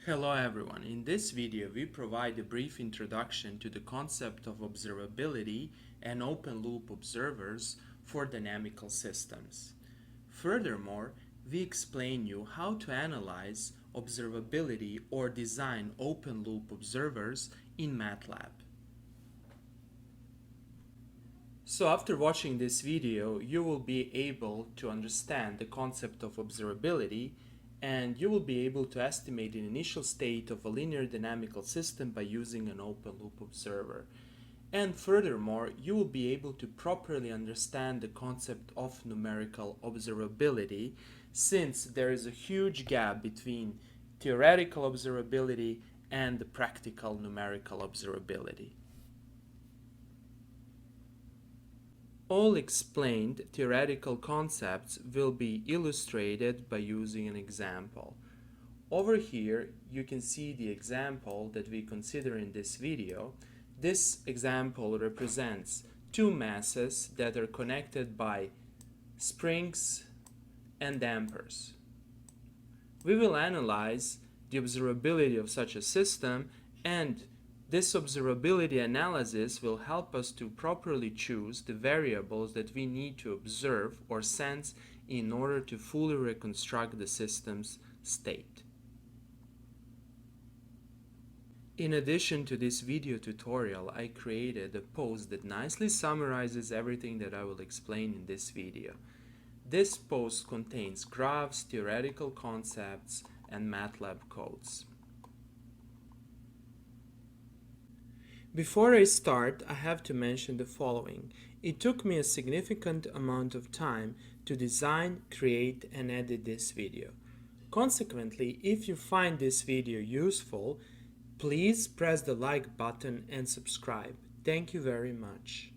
Hello everyone, in this video we provide a brief introduction to the concept of observability and open-loop observers for dynamical systems. Furthermore, we explain you how to analyze observability or design open-loop observers in Matlab. So after watching this video, you will be able to understand the concept of observability and you will be able to estimate an initial state of a linear dynamical system by using an open loop observer. And furthermore, you will be able to properly understand the concept of numerical observability, since there is a huge gap between theoretical observability and the practical numerical observability. All explained theoretical concepts will be illustrated by using an example. Over here, you can see the example that we consider in this video. This example represents two masses that are connected by springs and dampers. We will analyze the observability of such a system, and this observability analysis will help us to properly choose the variables that we need to observe or sense in order to fully reconstruct the system's state. In addition to this video tutorial, I created a post that nicely summarizes everything that I will explain in this video. This post contains graphs, theoretical concepts, and Matlab codes. Before I start, I have to mention the following. It took me a significant amount of time to design, create, and edit this video. Consequently, if you find this video useful, please press the like button and subscribe. Thank you very much.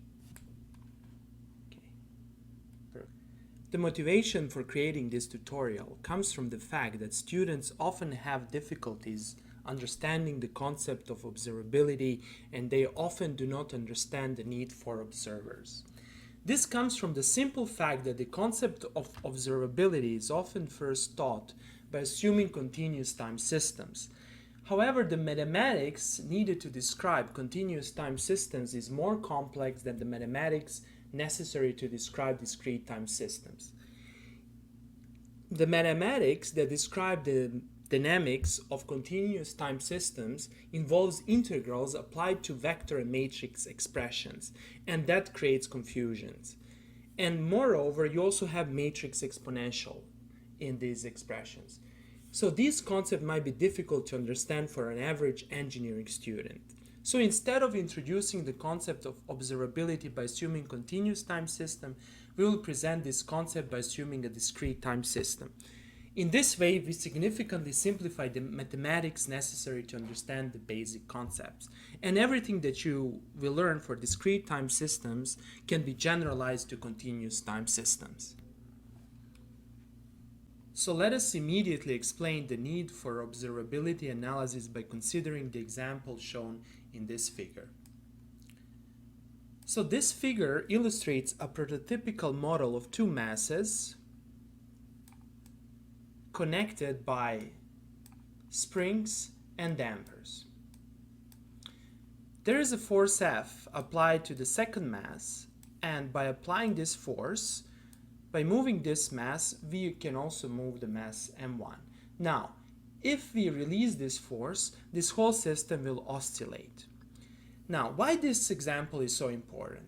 The motivation for creating this tutorial comes from the fact that students often have difficulties understanding the concept of observability, and they often do not understand the need for observers. This comes from the simple fact that the concept of observability is often first taught by assuming continuous time systems. However, the mathematics needed to describe continuous time systems is more complex than the mathematics necessary to describe discrete time systems. The mathematics that describe the dynamics of continuous time systems involves integrals applied to vector and matrix expressions, and that creates confusions. And moreover, you also have matrix exponential in these expressions. So this concept might be difficult to understand for an average engineering student. So instead of introducing the concept of observability by assuming continuous time system, we will present this concept by assuming a discrete time system. In this way, we significantly simplify the mathematics necessary to understand the basic concepts. And everything that you will learn for discrete time systems can be generalized to continuous time systems. So let us immediately explain the need for observability analysis by considering the example shown in this figure. So this figure illustrates a prototypical model of two masses connected by springs and dampers. There is a force F applied to the second mass, and by applying this force, by moving this mass, we can also move the mass M1. Now, if we release this force, this whole system will oscillate. Now, why this example is so important?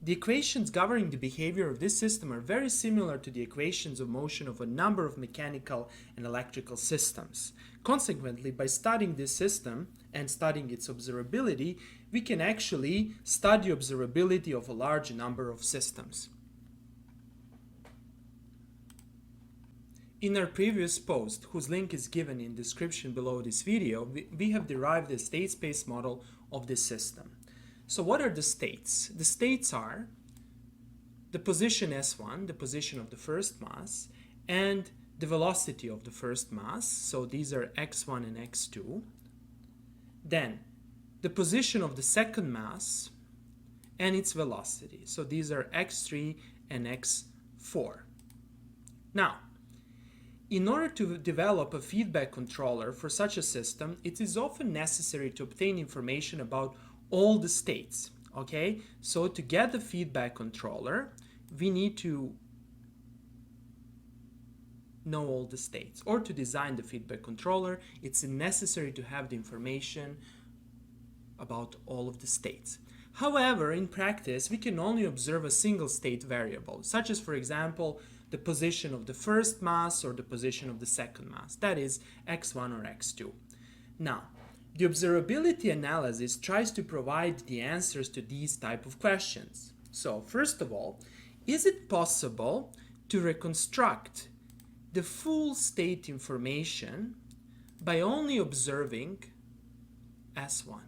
The equations governing the behavior of this system are very similar to the equations of motion of a number of mechanical and electrical systems. Consequently, by studying this system and studying its observability, we can actually study observability of a large number of systems. In our previous post, whose link is given in the description below this video, we have derived a state space model of this system. So what are the states? The states are the position S1, the position of the first mass, and the velocity of the first mass. So these are x1 and x2. Then the position of the second mass and its velocity. So these are x3 and x4. Now, In order to develop a feedback controller for such a system, it is often necessary to obtain information about all the states. Okay, so to get the feedback controller, we need to know all the states. Or to design the feedback controller, it's necessary to have the information about all of the states. However, in practice, we can only observe a single state variable, such as, for example, the position of the first mass or the position of the second mass, that is x1 or x2. Now, the observability analysis tries to provide the answers to these type of questions. So, first of all, is it possible to reconstruct the full state information by only observing S1?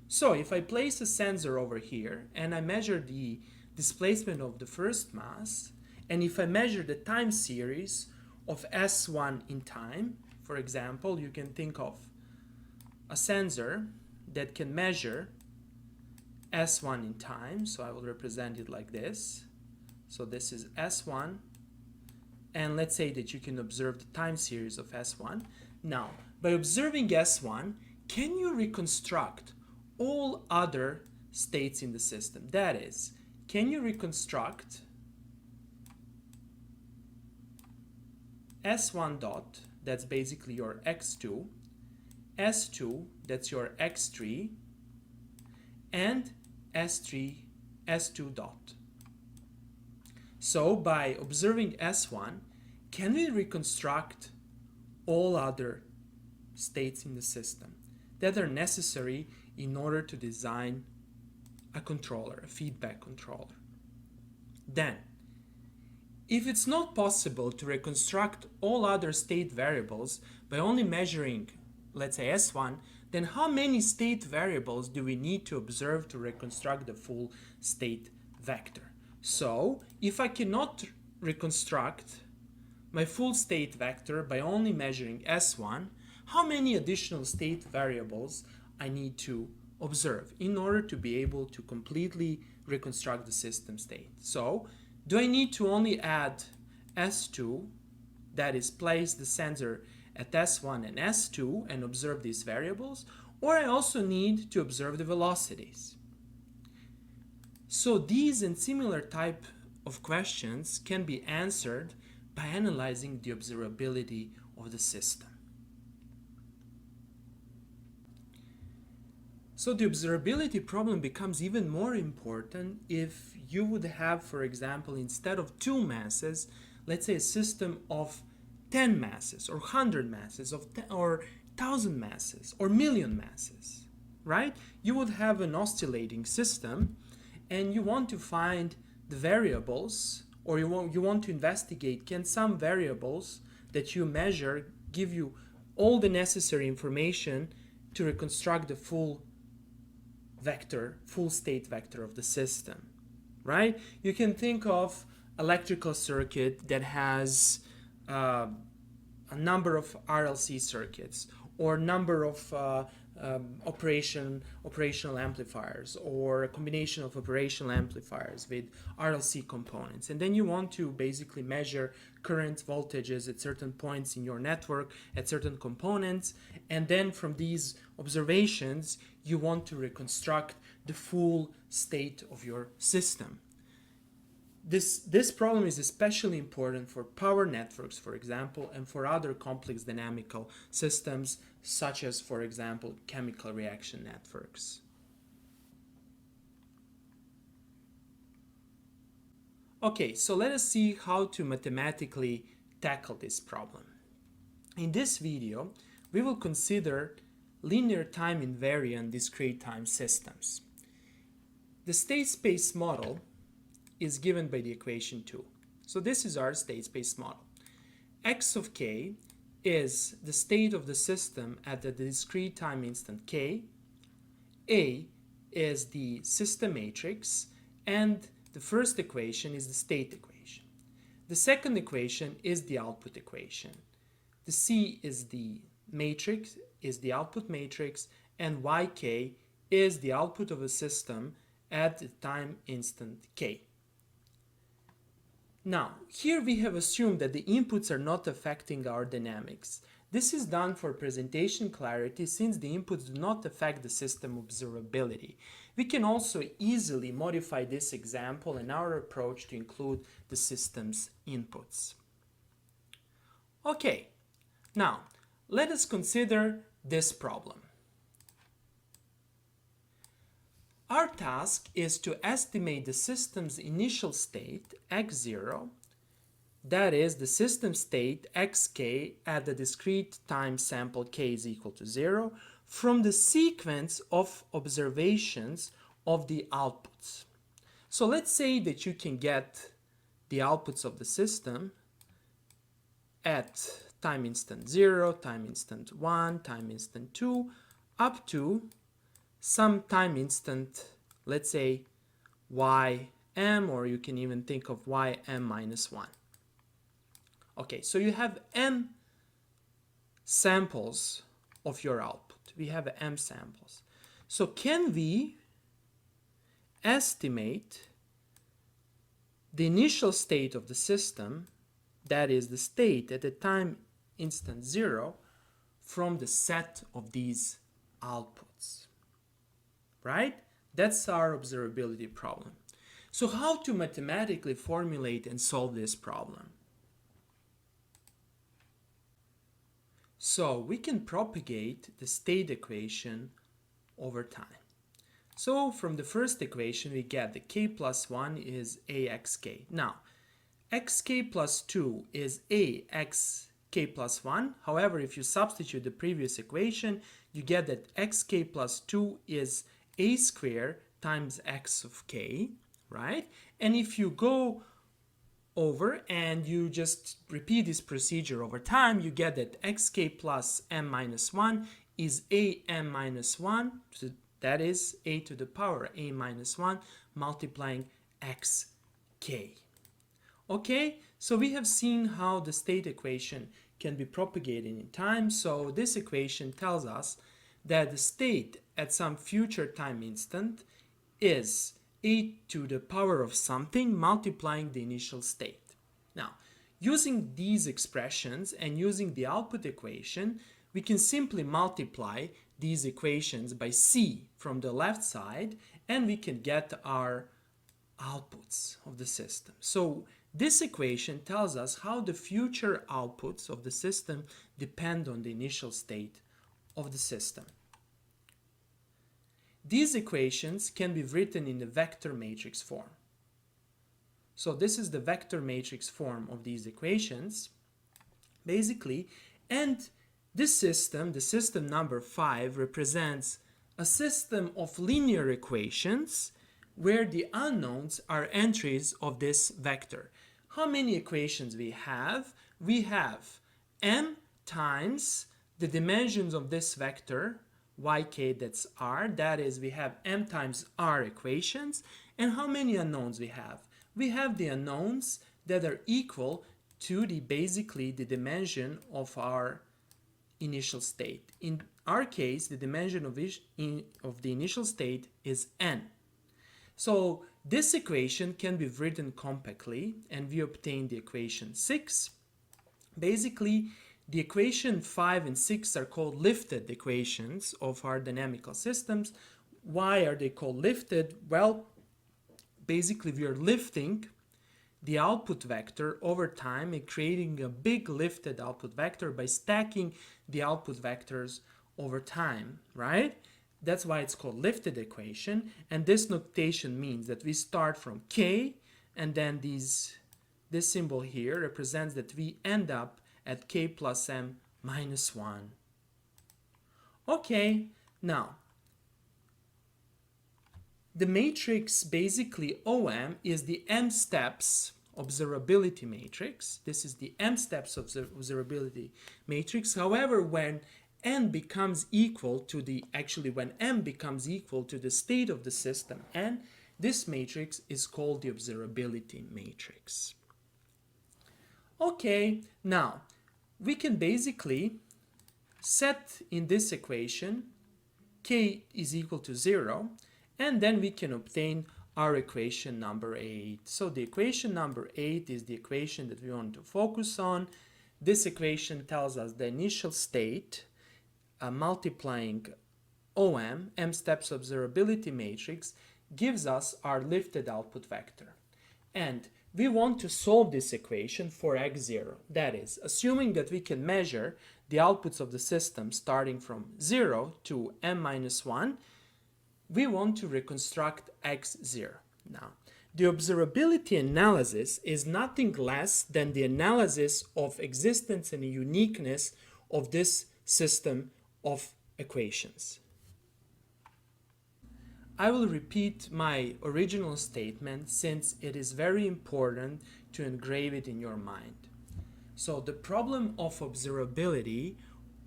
So if I place a sensor over here and I measure the displacement of the first mass, and if I measure the time series of S1 in time, for example, you can think of a sensor that can measure S1 in time, so I will represent it like this. So this is S1, and let's say that you can observe the time series of S1. Now, by observing S1, can you reconstruct all other states in the system? That is, can you reconstruct S1 dot, that's basically your x2, S2, that's your x3, and S2 dot. So by observing S1, can we reconstruct all other states in the system that are necessary in order to design a controller, a feedback controller? Then, if it's not possible to reconstruct all other state variables by only measuring, let's say, S1, then how many state variables do we need to observe to reconstruct the full state vector? So, if I cannot reconstruct my full state vector by only measuring S1, how many additional state variables I need to observe in order to be able to completely reconstruct the system state? So, do I need to only add S2, that is, place the sensor at S1 and S2 and observe these variables, or I also need to observe the velocities? So these and similar type of questions can be answered by analyzing the observability of the system. So the observability problem becomes even more important if you would have, for example, instead of 2 masses, let's say a system of 10 masses or 100 masses or 1,000 masses or million masses, right? You would have an oscillating system and you want to find the variables, or you want to investigate, can some variables that you measure give you all the necessary information to reconstruct the full vector, full state vector of the system, right? You can think of electrical circuit that has a number of RLC circuits, or number of operational amplifiers, or a combination of operational amplifiers with RLC components. And then you want to basically measure current voltages at certain points in your network, at certain components, and then from these observations you want to reconstruct the full state of your system. This problem is especially important for power networks, for example, and for other complex dynamical systems, such as, for example, chemical reaction networks. Okay, so let us see how to mathematically tackle this problem. In this video, we will consider linear time invariant discrete time systems. The state space model is given by the equation 2. So this is our state space model. X of k is the state of the system at the discrete time instant k. A is the system matrix, and the first equation is the state equation. The second equation is the output equation. The C is the matrix, is the output matrix, and yk is the output of a system at the time instant k. Now, here we have assumed that the inputs are not affecting our dynamics. This is done for presentation clarity since the inputs do not affect the system observability. We can also easily modify this example and our approach to include the system's inputs. Okay, now let us consider this problem. Our task is to estimate the system's initial state, x0, that is the system state xk at the discrete time sample k is equal to 0, from the sequence of observations of the outputs. So let's say that you can get the outputs of the system at time instant 0, time instant 1, time instant 2, up to some time instant, let's say ym, or you can even think of ym minus 1. Okay, so you have m samples of your output. We have m samples. So can we estimate the initial state of the system, that is the state at the time instant 0, from the set of these outputs? Right? That's our observability problem. So how to mathematically formulate and solve this problem? So we can propagate the state equation over time. So from the first equation we get the k plus 1 is axk. Now xk plus 2 is axk plus 1. However, if you substitute the previous equation, you get that xk plus 2 is a squared times x of k, right? And if you go over and you just repeat this procedure over time, you get that xk plus m minus 1 is am minus 1, that is a to the power a minus 1 multiplying xk. Okay, so we have seen how the state equation can be propagated in time. So this equation tells us that the state at some future time instant is a to the power of something multiplying the initial state. Now, using these expressions and using the output equation, we can simply multiply these equations by c from the left side, and we can get our outputs of the system. So this equation tells us how the future outputs of the system depend on the initial state of the system. These equations can be written in the vector matrix form. So this is the vector matrix form of these equations, basically, and this system, the system number 5, represents a system of linear equations where the unknowns are entries of this vector. How many equations we have? We have m times the dimensions of this vector, yk, that's r, that is we have m times r equations. And how many unknowns we have? We have the unknowns that are equal to basically the dimension of our initial state. In our case, the dimension of the initial state is n. So this equation can be written compactly, and we obtain the equation 6. Basically, the equation 5 and 6 are called lifted equations of our dynamical systems. Why are they called lifted? Well, basically we are lifting the output vector over time and creating a big lifted output vector by stacking the output vectors over time, right? That's why it's called lifted equation. And this notation means that we start from k, and then this symbol here represents that we end up at k plus m minus 1. Okay, now the matrix basically OM is the m steps observability matrix. This is the m steps of the observability matrix. However, when n becomes equal to when m becomes equal to the state of the system n, this matrix is called the observability matrix. Okay, now we can basically set in this equation k is equal to 0, and then we can obtain our equation number 8. So the equation number 8 is the equation that we want to focus on. This equation tells us the initial state multiplying OM, m steps observability matrix, gives us our lifted output vector. And we want to solve this equation for x0. That is, assuming that we can measure the outputs of the system starting from 0 to m minus 1, we want to reconstruct x0. Now, the observability analysis is nothing less than the analysis of existence and uniqueness of this system of equations. I will repeat my original statement since it is very important to engrave it in your mind. So the problem of observability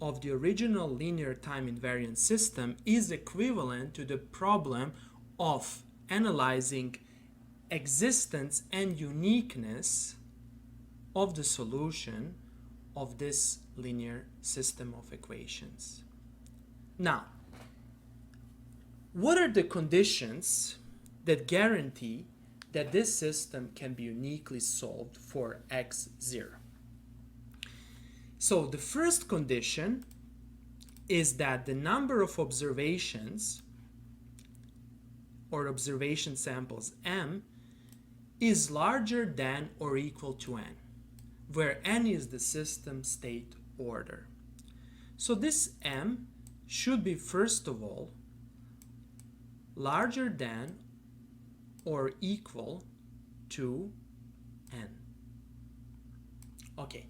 of the original linear time invariant system is equivalent to the problem of analyzing existence and uniqueness of the solution of this linear system of equations. Now, what are the conditions that guarantee that this system can be uniquely solved for x0? So the first condition is that the number of observations or observation samples m is larger than or equal to n, where n is the system state order. So this m should be, first of all, larger than or equal to n. Okay,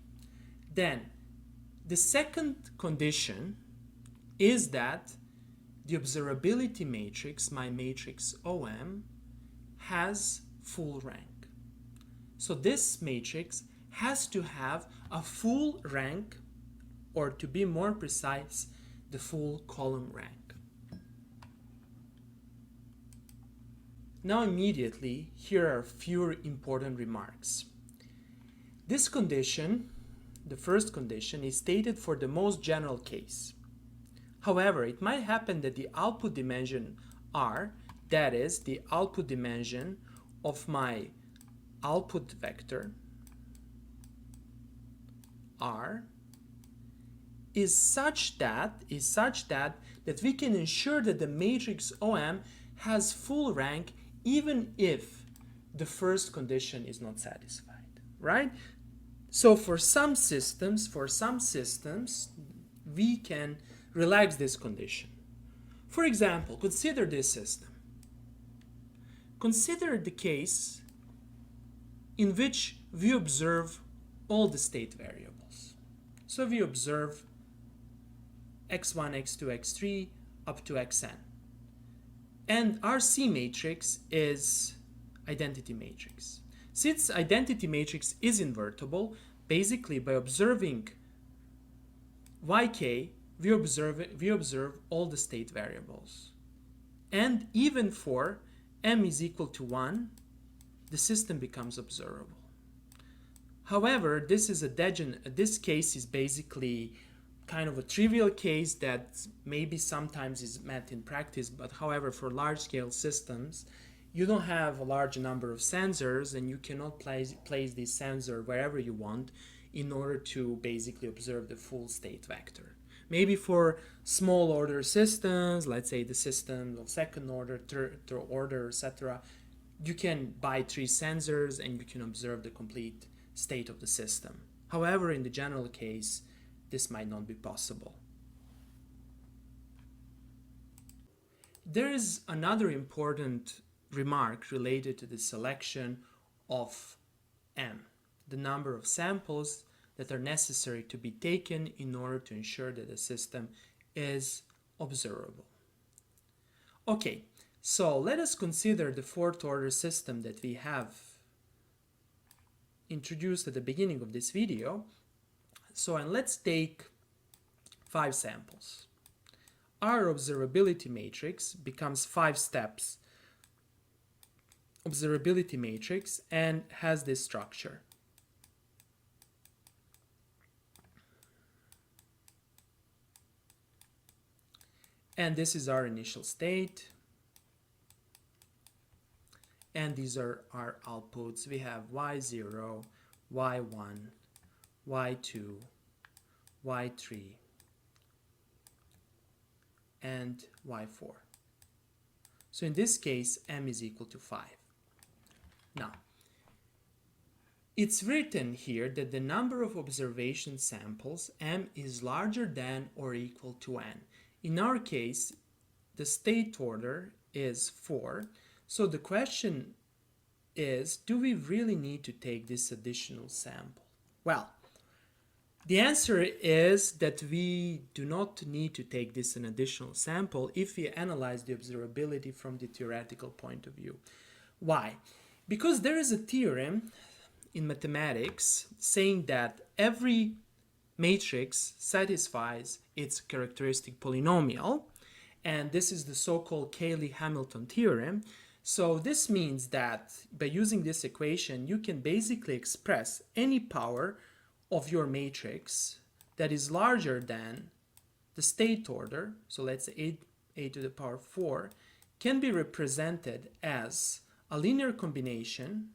then the second condition is that the observability matrix, my matrix OM, has full rank. So this matrix has to have a full rank, or to be more precise, the full column rank. Now immediately, here are a few important remarks. This condition, the first condition, is stated for the most general case. However, it might happen that the output dimension R, that is, the output dimension of my output vector R, is such that we can ensure that the matrix OM has full rank even if the first condition is not satisfied, right? So for some systems, we can relax this condition. For example, consider this system. Consider the case in which we observe all the state variables. So we observe x1, x2, x3 up to xn. And our C matrix is identity matrix. Since identity matrix is invertible, basically by observing yk, we observe all the state variables. And even for m is equal to 1, the system becomes observable. However, this case is basically kind of a trivial case that maybe sometimes is met in practice, but however, for large-scale systems, you don't have a large number of sensors and you cannot place this sensor wherever you want in order to basically observe the full state vector. Maybe for small order systems, let's say the system of second order, third order, etc., you can buy 3 sensors and you can observe the complete state of the system. However, in the general case, this might not be possible. There is another important remark related to the selection of m, the number of samples that are necessary to be taken in order to ensure that the system is observable. Okay, so let us consider the fourth order system that we have introduced at the beginning of this video. And let's take 5 samples. Our observability matrix becomes 5 steps observability matrix and has this structure. And this is our initial state. and these are our outputs. We have y0, y1, y2, y3, and y4. So in this case, m is equal to 5. Now, it's written here that the number of observation samples, m, is larger than or equal to n. In our case, the state order is 4. So the question is, do we really need to take this additional sample? Well, the answer is that we do not need to take this an additional sample if we analyze the observability from the theoretical point of view. Why? Because there is a theorem in mathematics saying that every matrix satisfies its characteristic polynomial, and this is the so-called Cayley-Hamilton theorem. So this means that by using this equation, you can basically express any power of your matrix that is larger than the state order, so let's say a to the power 4, can be represented as a linear combination.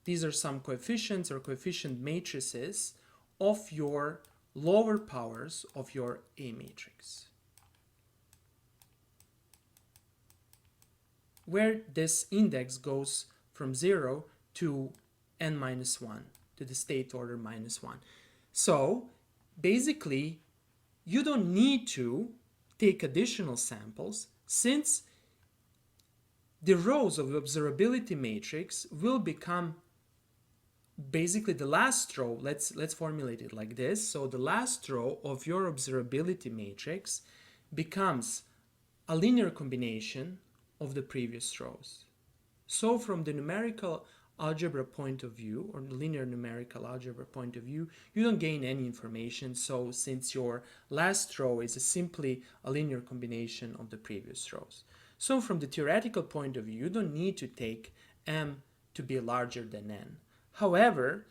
These are some coefficients or coefficient matrices of your lower powers of your A matrix, where this index goes from 0 to n minus 1, to the state order minus 1. So basically, you don't need to take additional samples, since the rows of the observability matrix will become basically the last row. Let's formulate it like this. So the last row of your observability matrix becomes a linear combination of the previous rows. So from the numerical algebra point of view, or the linear numerical algebra point of view, you don't gain any information. So since your last row is simply a linear combination of the previous rows. So from the theoretical point of view, you don't need to take m to be larger than n. However,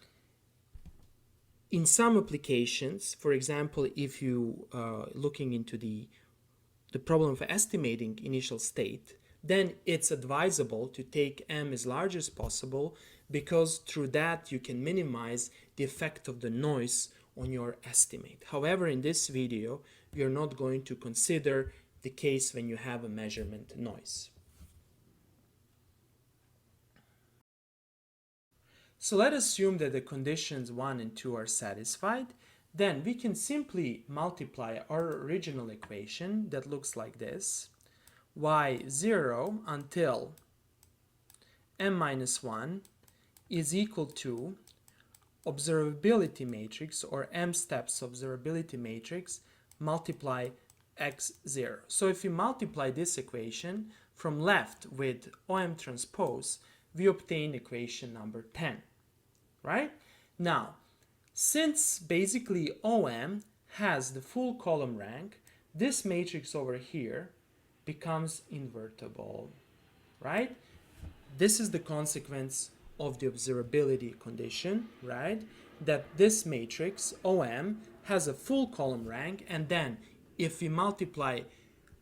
in some applications, for example, if you looking into the problem of estimating initial state, then it's advisable to take m as large as possible, because through that you can minimize the effect of the noise on your estimate. However, in this video, we are not going to consider the case when you have a measurement noise. So let's assume that the conditions 1 and 2 are satisfied. Then we can simply multiply our original equation that looks like this: y0 until m minus 1 is equal to observability matrix, or m steps observability matrix, multiply x0. So if we multiply this equation from left with OM transpose, we obtain equation number 10, right? Now, since basically OM has the full column rank, this matrix over here becomes invertible, right? This is the consequence of the observability condition, right? That this matrix OM has a full column rank, and then if we multiply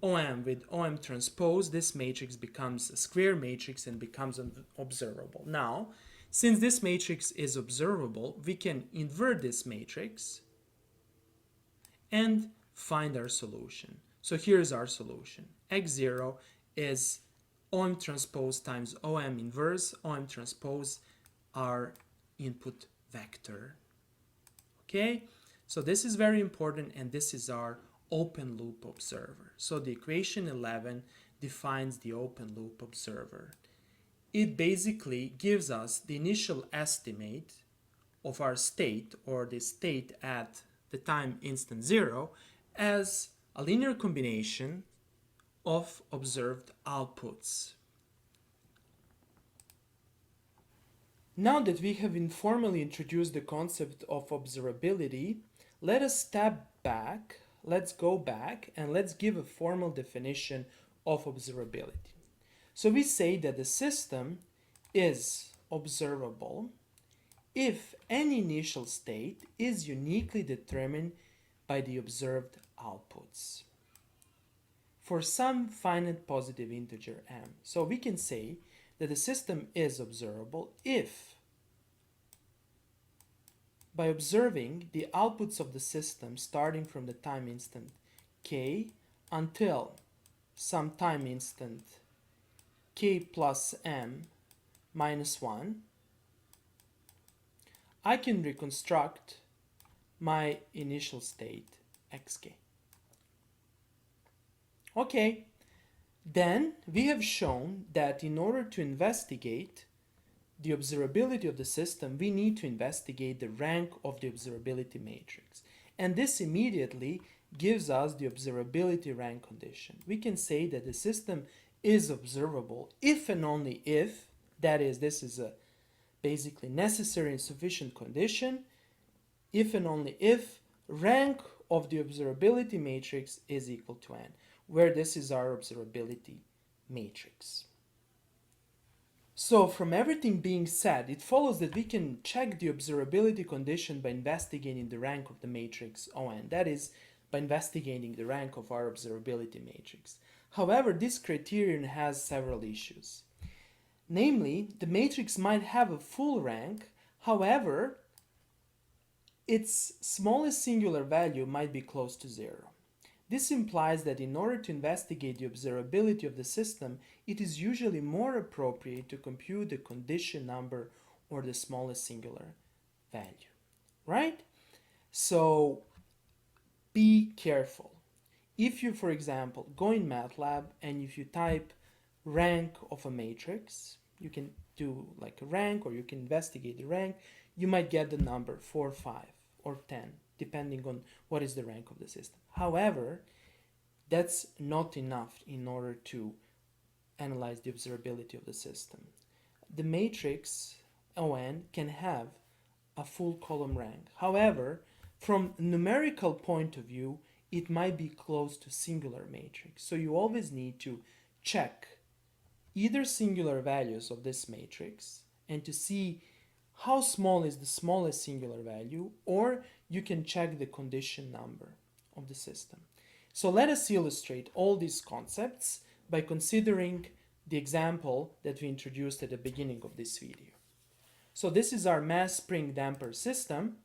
OM with OM transpose, this matrix becomes a square matrix and becomes observable. Now, since this matrix is observable, we can invert this matrix and find our solution. So here's our solution. X0 is OM transpose times OM inverse. OM transpose our input vector. Okay, so this is very important, and this is our open loop observer. So the equation 11 defines the open loop observer. It basically gives us the initial estimate of our state, or the state at the time instant 0, as a linear combination of observed outputs. Now that we have informally introduced the concept of observability, let us step back, let's go back, and let's give a formal definition of observability. So we say that the system is observable if any initial state is uniquely determined by the observed outputs. for some finite positive integer m. So we can say that the system is observable if, by observing the outputs of the system starting from the time instant k until some time instant k plus m minus 1, I can reconstruct my initial state xk. Okay, then we have shown that in order to investigate the observability of the system, we need to investigate the rank of the observability matrix. And this immediately gives us the observability rank condition. We can say that the system is observable if and only if, that is, this is a basically necessary and sufficient condition, if and only if rank of the observability matrix is equal to n, where this is our observability matrix. So from everything being said, it follows that we can check the observability condition by investigating the rank of the matrix On, that is, by investigating the rank of our observability matrix. However, this criterion has several issues. Namely, the matrix might have a full rank, however, its smallest singular value might be close to 0. This implies that in order to investigate the observability of the system, it is usually more appropriate to compute the condition number or the smallest singular value, right? So be careful. If you, for example, go in Matlab and if you type rank of a matrix, you can do like a rank or you can investigate the rank, you might get the number 4, 5, or 10, depending on what is the rank of the system. However, that's not enough in order to analyze the observability of the system. The matrix On can have a full column rank. However, from a numerical point of view, it might be close to singular matrix. So you always need to check either singular values of this matrix and to see how small is the smallest singular value, or you can check the condition number of the system. So let us illustrate all these concepts by considering the example that we introduced at the beginning of this video. So this is our mass spring damper system,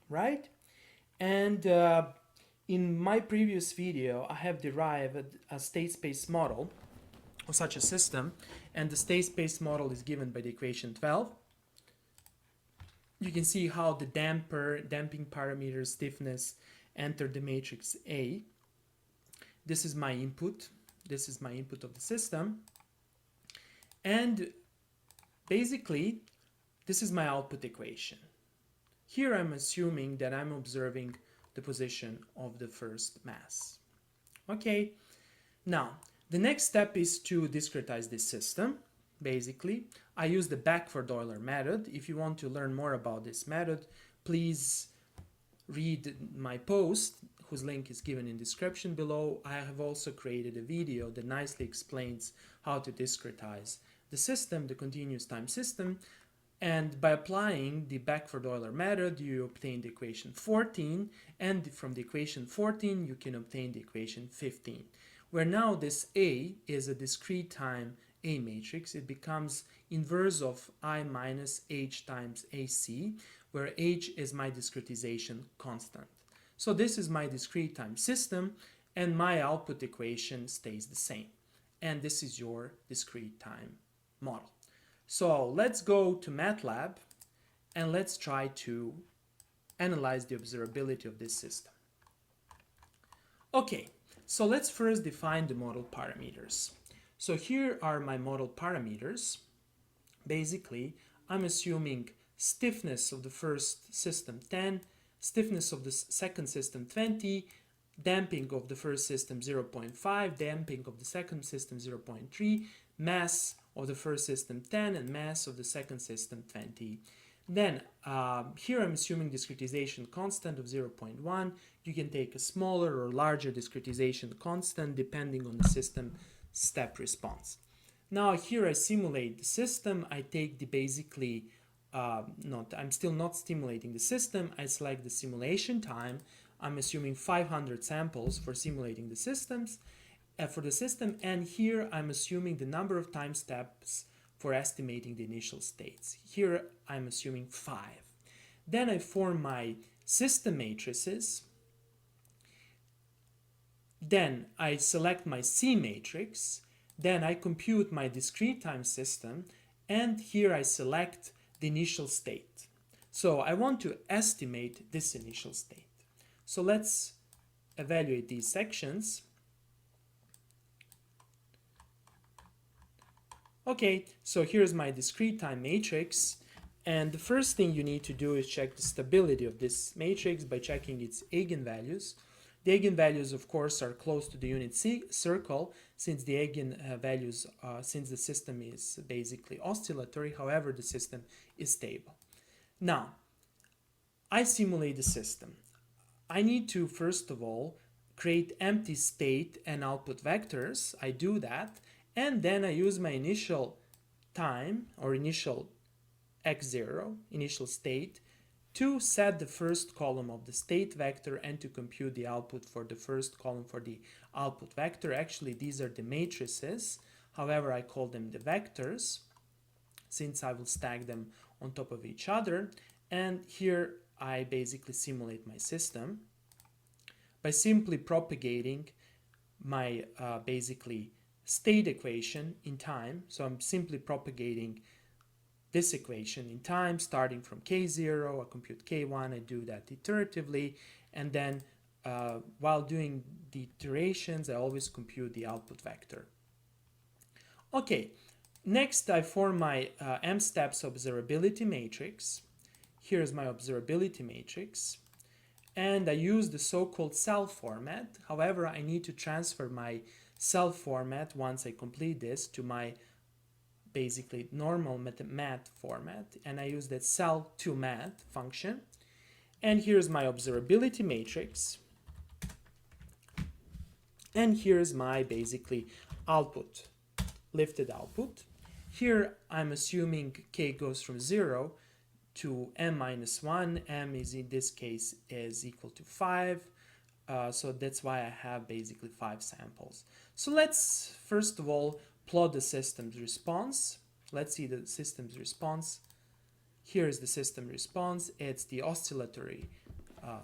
right? And in my previous video, I have derived a state space model of such a system, and the state space model is given by the equation 12. You can see how the damping parameter stiffness enter the matrix A. This is my input. This is my input of the system. And basically, this is my output equation. Here I'm assuming that I'm observing the position of the first mass. Okay, now the next step is to discretize this system. Basically, I use the Beckford-Euler method. If you want to learn more about this method, please read my post, whose link is given in the description below. I have also created a video that nicely explains how to discretize the system, the continuous time system. And by applying the Beckford-Euler method, you obtain the equation 14, and from the equation 14, you can obtain the equation 15, where now this A is a discrete time A matrix. It becomes inverse of I minus H times AC, where H is my discretization constant. So this is my discrete time system, and my output equation stays the same. And this is your discrete time model. So let's go to Matlab and let's try to analyze the observability of this system. Okay, so let's first define the model parameters. So here are my model parameters. Basically, I'm assuming stiffness of the first system 10, stiffness of the second system 20, damping of the first system 0.5, damping of the second system 0.3, mass of the first system 10, and mass of the second system 20. Then here I'm assuming discretization constant of 0.1. You can take a smaller or larger discretization constant depending on the system step response. Now here I simulate the system. I take the basically, I'm still not stimulating the system. I select the simulation time. I'm assuming 500 samples for simulating the systems. for the system, and here I'm assuming the number of time steps for estimating the initial states. Here I'm assuming 5. Then I form my system matrices. Then I select my C matrix. Then I compute my discrete time system, and here I select the initial state. So I want to estimate this initial state. So let's evaluate these sections. Okay, so here's my discrete time matrix, and the first thing you need to do is check the stability of this matrix by checking its eigenvalues. The eigenvalues, of course, are close to the unit circle, since the eigenvalues, since the system is basically oscillatory. However, the system is stable. Now, I simulate the system. I need to, first of all, create empty state and output vectors. I do that, and then I use my initial time, or initial x0, initial state, to set the first column of the state vector and to compute the output for the first column for the output vector. Actually, these are the matrices. However, I call them the vectors, since I will stack them on top of each other. And here I basically simulate my system by simply propagating my basically state equation in time. So I'm simply propagating this equation in time, starting from k0, I compute k1, I do that iteratively, and then while doing the iterations, I always compute the output vector. Okay, next I form my m steps observability matrix. Here's my observability matrix, and I use the so-called cell format. However, I need to transfer my cell format once I complete this to my basically normal math format, and I use that cell to math function. And here's my observability matrix, and here's my basically output, lifted output. Here I'm assuming k goes from 0 to m minus 1. M is, in this case, is equal to 5. So that's why I have basically 5 samples. So let's first of all plot the system's response. Let's see the system's response. Here is the system response. It's the oscillatory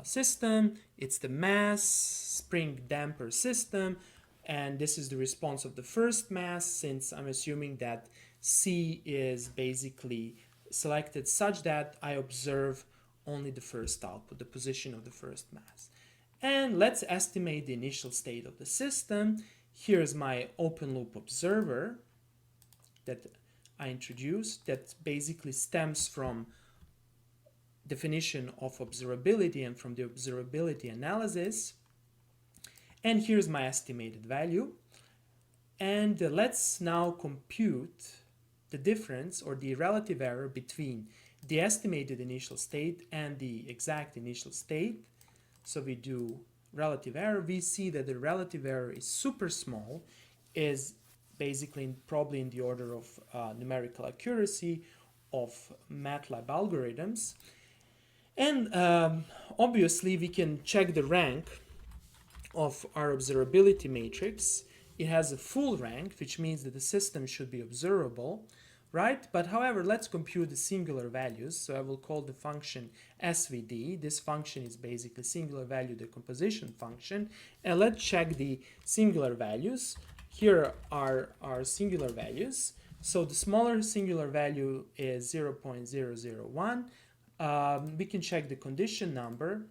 system. It's the mass spring damper system. And this is the response of the first mass, since I'm assuming that C is basically selected such that I observe only the first output, the position of the first mass. And let's estimate the initial state of the system. Here's my open loop observer that I introduced, that basically stems from definition of observability and from the observability analysis. And here's my estimated value. And let's now compute the difference, or the relative error, between the estimated initial state and the exact initial state. So we do relative error. We see that the relative error is super small, is basically probably in the order of numerical accuracy of Matlab algorithms. And obviously we can check the rank of our observability matrix. It has a full rank, which means that the system should be observable, right? But however, let's compute the singular values. So I will call the function SVD. This function is basically singular value decomposition function. And let's check the singular values. Here are our singular values. So the smaller singular value is 0.001. We can check the condition number.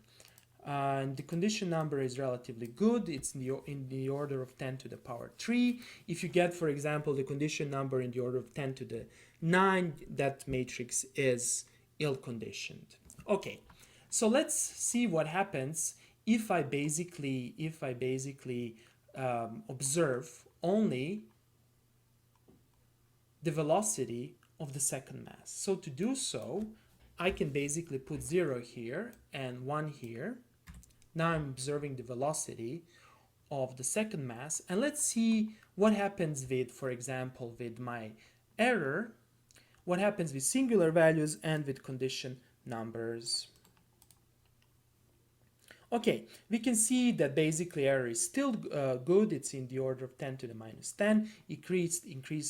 And the condition number is relatively good. It's in the order of 10 to the power 3. If you get, for example, the condition number in the order of 10 to the 9, that matrix is ill-conditioned. Okay, so let's see what happens if I basically observe only the velocity of the second mass. So to do so, I can basically put 0 here and 1 here. Now I'm observing the velocity of the second mass, and let's see what happens with, for example, with my error, what happens with singular values and with condition numbers. Okay, we can see that basically error is still good. It's in the order of 10 to the minus 10, increased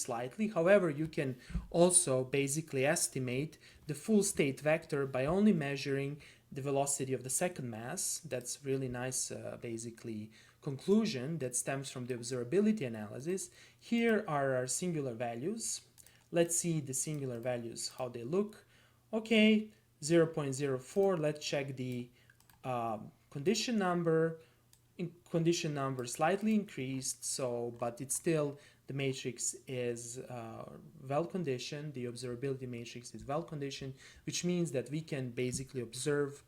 slightly. However, you can also basically estimate the full state vector by only measuring the velocity of the second mass. That's really nice, basically, conclusion that stems from the observability analysis. Here are our singular values. Let's see the singular values, how they look. Okay, 0.04, let's check the condition number. Condition number slightly increased, so but it's still, the matrix is well conditioned. The observability matrix is well conditioned, which means that we can basically observe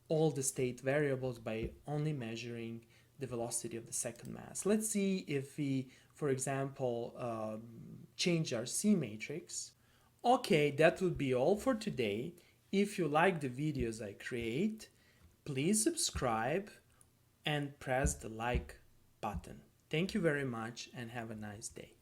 all the state variables by only measuring the velocity of the second mass. Let's see if we, for example, change our C matrix. Okay, that would be all for today. If you like the videos I create, please subscribe and press the like button. Thank you very much and have a nice day.